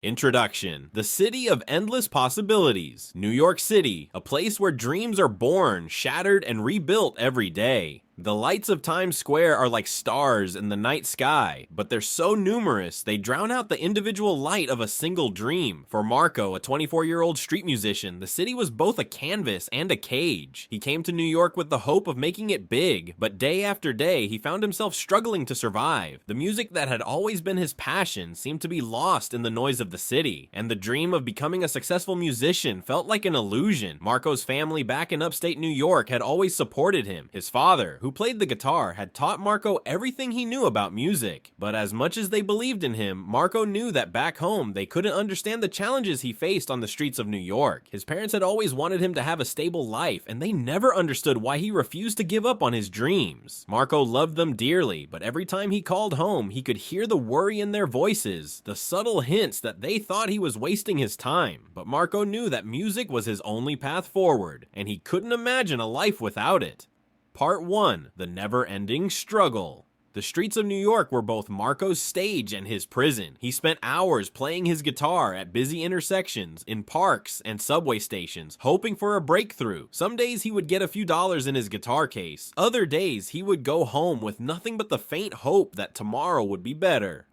Introduction. The city of endless possibilities. New York City, a place where dreams are born, shattered, and rebuilt every day. The lights of Times Square are like stars in the night sky, but they're so numerous they drown out the individual light of a single dream. For Marco, a 24-year-old street musician, the city was both a canvas and a cage. He came to New York with the hope of making it big, but day after day he found himself struggling to survive. The music that had always been his passion seemed to be lost in the noise of the city, and the dream of becoming a successful musician felt like an illusion. Marco's family back in upstate New York had always supported him. His father, who played the guitar, had taught Marco everything he knew about music. But as much as they believed in him, Marco knew that back home they couldn't understand the challenges he faced on the streets of New York. His parents had always wanted him to have a stable life, and they never understood why he refused to give up on his dreams. Marco loved them dearly, but every time he called home, he could hear the worry in their voices, the subtle hints that they thought he was wasting his time. But Marco knew that music was his only path forward, and he couldn't imagine a life without it. Part 1. The Never-Ending Struggle. The streets of New York were both Marco's stage and his prison. He spent hours playing his guitar at busy intersections, in parks, and subway stations, hoping for a breakthrough. Some days he would get a few dollars in his guitar case. Other days he would go home with nothing but the faint hope that tomorrow would be better.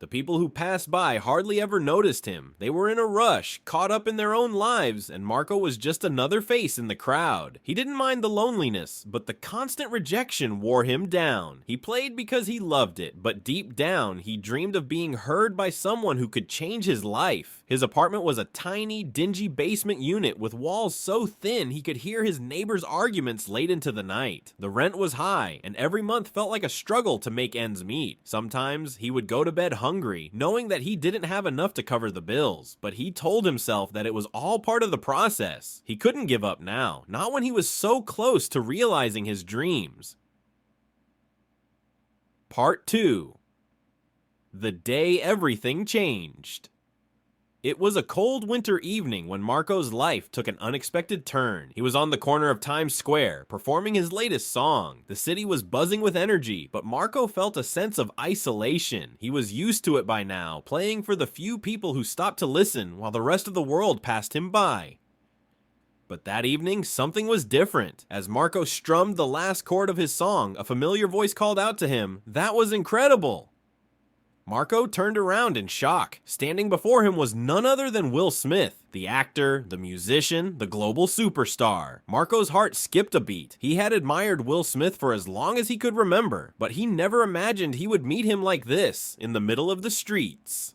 The people who passed by hardly ever noticed him. They were in a rush, caught up in their own lives, and Marco was just another face in the crowd. He didn't mind the loneliness, but the constant rejection wore him down. He played because he loved it, but deep down, he dreamed of being heard by someone who could change his life. His apartment was a tiny, dingy basement unit with walls so thin he could hear his neighbors' arguments late into the night. The rent was high, and every month felt like a struggle to make ends meet. Sometimes he would go to bed hungry, knowing that he didn't have enough to cover the bills, but he told himself that it was all part of the process. He couldn't give up now, not when he was so close to realizing his dreams. Part 2. The Day Everything Changed. It was a cold winter evening when Marco's life took an unexpected turn. He was on the corner of Times Square, performing his latest song. The city was buzzing with energy, but Marco felt a sense of isolation. He was used to it by now, playing for the few people who stopped to listen while the rest of the world passed him by. But that evening, something was different. As Marco strummed the last chord of his song, a familiar voice called out to him, "That was incredible!" Marco turned around in shock. Standing before him was none other than Will Smith, the actor, the musician, the global superstar. Marco's heart skipped a beat. He had admired Will Smith for as long as he could remember, but he never imagined he would meet him like this, in the middle of the streets.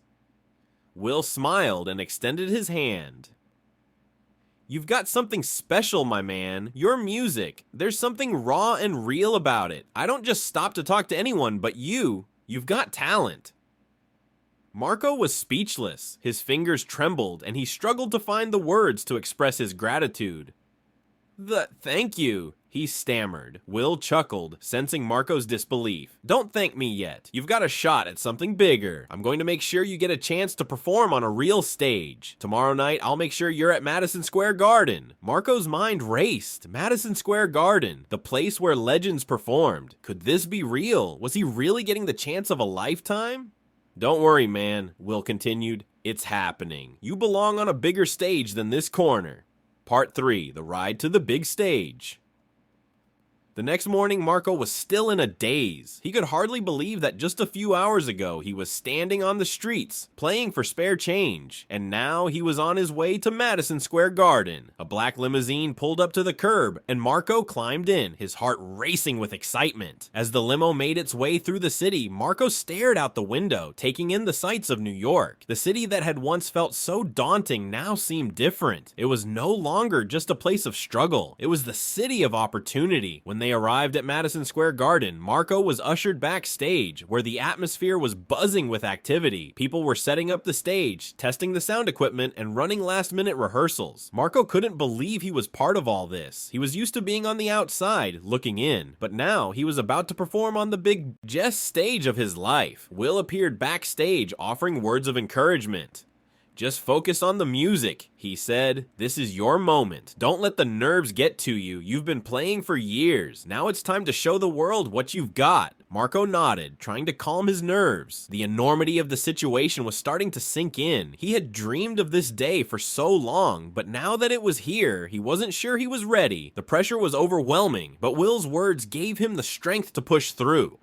Will smiled and extended his hand. "You've got something special, my man. Your music. There's something raw and real about it. I don't just stop to talk to anyone, but you've got talent." Marco was speechless. His fingers trembled, and he struggled to find the words to express his gratitude. Thank you," he stammered. Will chuckled, sensing Marco's disbelief. "Don't thank me yet. You've got a shot at something bigger. I'm going to make sure you get a chance to perform on a real stage. Tomorrow night, I'll make sure you're at Madison Square Garden." Marco's mind raced. Madison Square Garden, the place where legends performed. Could this be real? Was he really getting the chance of a lifetime? "Don't worry, man," Will continued. "It's happening. You belong on a bigger stage than this corner." Part 3. The Ride to the Big Stage. The next morning, Marco was still in a daze. He could hardly believe that just a few hours ago, he was standing on the streets, playing for spare change, and now he was on his way to Madison Square Garden. A black limousine pulled up to the curb, and Marco climbed in, his heart racing with excitement. As the limo made its way through the city, Marco stared out the window, taking in the sights of New York. The city that had once felt so daunting now seemed different. It was no longer just a place of struggle. It was the city of opportunity. When they arrived at Madison Square Garden, Marco was ushered backstage, where the atmosphere was buzzing with activity. People were setting up the stage, testing the sound equipment, and running last-minute rehearsals. Marco couldn't believe he was part of all this. He was used to being on the outside, looking in, but now he was about to perform on the biggest stage of his life. Will appeared backstage, offering words of encouragement. "Just focus on the music," he said. "This is your moment. Don't let the nerves get to you. You've been playing for years. Now it's time to show the world what you've got." Marco nodded, trying to calm his nerves. The enormity of the situation was starting to sink in. He had dreamed of this day for so long, but now that it was here, he wasn't sure he was ready. The pressure was overwhelming, but Will's words gave him the strength to push through.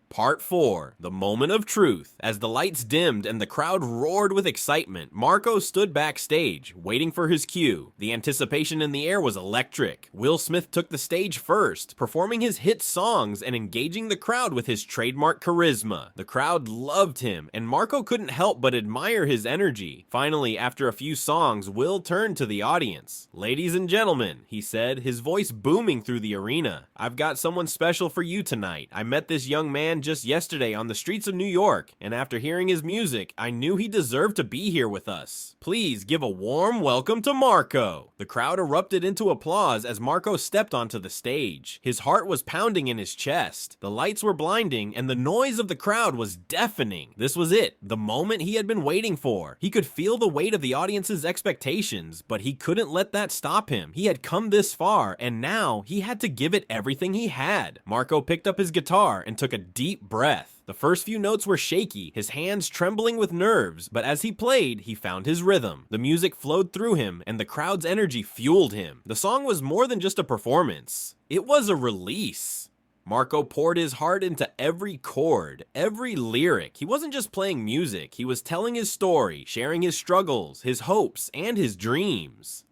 Part 4, the moment of truth. As the lights dimmed and the crowd roared with excitement, Marco stood backstage, waiting for his cue. The anticipation in the air was electric. Will Smith took the stage first, performing his hit songs and engaging the crowd with his trademark charisma. The crowd loved him, and Marco couldn't help but admire his energy. Finally, after a few songs, Will turned to the audience. "Ladies and gentlemen," he said, his voice booming through the arena, "I've got someone special for you tonight. I met this young man just yesterday on the streets of New York, and after hearing his music, I knew he deserved to be here with us. Please give a warm welcome to Marco." The crowd erupted into applause as Marco stepped onto the stage. His heart was pounding in his chest. The lights were blinding, and the noise of the crowd was deafening. This was it, the moment he had been waiting for. He could feel the weight of the audience's expectations, but he couldn't let that stop him. He had come this far, and now he had to give it everything he had. Marco picked up his guitar and took a deep breath. The first few notes were shaky, his hands trembling with nerves, but as he played, he found his rhythm. The music flowed through him, and the crowd's energy fueled him. The song was more than just a performance. It was a release. Marco poured his heart into every chord, every lyric. He wasn't just playing music, he was telling his story, sharing his struggles, his hopes, and his dreams.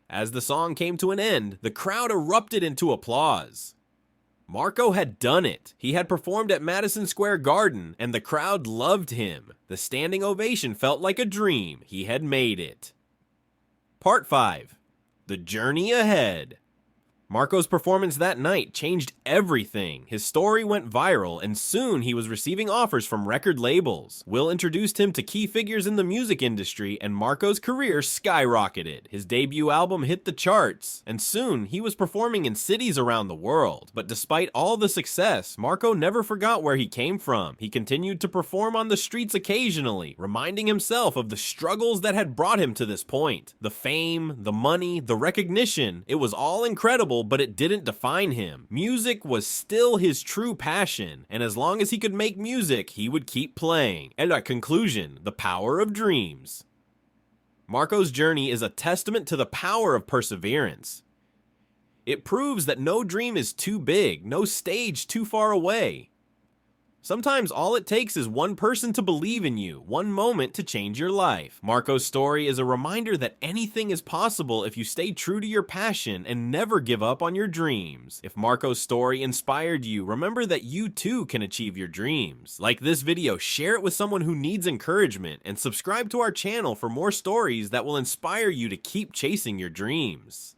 As the song came to an end, the crowd erupted into applause. Marco had done it. He had performed at Madison Square Garden, and the crowd loved him. The standing ovation felt like a dream. He had made it. Part 5, the journey ahead. Marco's performance that night changed everything. His story went viral, and soon he was receiving offers from record labels. Will introduced him to key figures in the music industry, and Marco's career skyrocketed. His debut album hit the charts, and soon he was performing in cities around the world. But despite all the success, Marco never forgot where he came from. He continued to perform on the streets occasionally, reminding himself of the struggles that had brought him to this point. The fame, the money, the recognition, it was all incredible, but it didn't define him. Music was still his true passion, and as long as he could make music, he would keep playing. And our conclusion, the power of dreams. Marco's journey is a testament to the power of perseverance. It proves that no dream is too big, no stage too far away. Sometimes all it takes is one person to believe in you, one moment to change your life. Marco's story is a reminder that anything is possible if you stay true to your passion and never give up on your dreams. If Marco's story inspired you, remember that you too can achieve your dreams. Like this video, share it with someone who needs encouragement, and subscribe to our channel for more stories that will inspire you to keep chasing your dreams.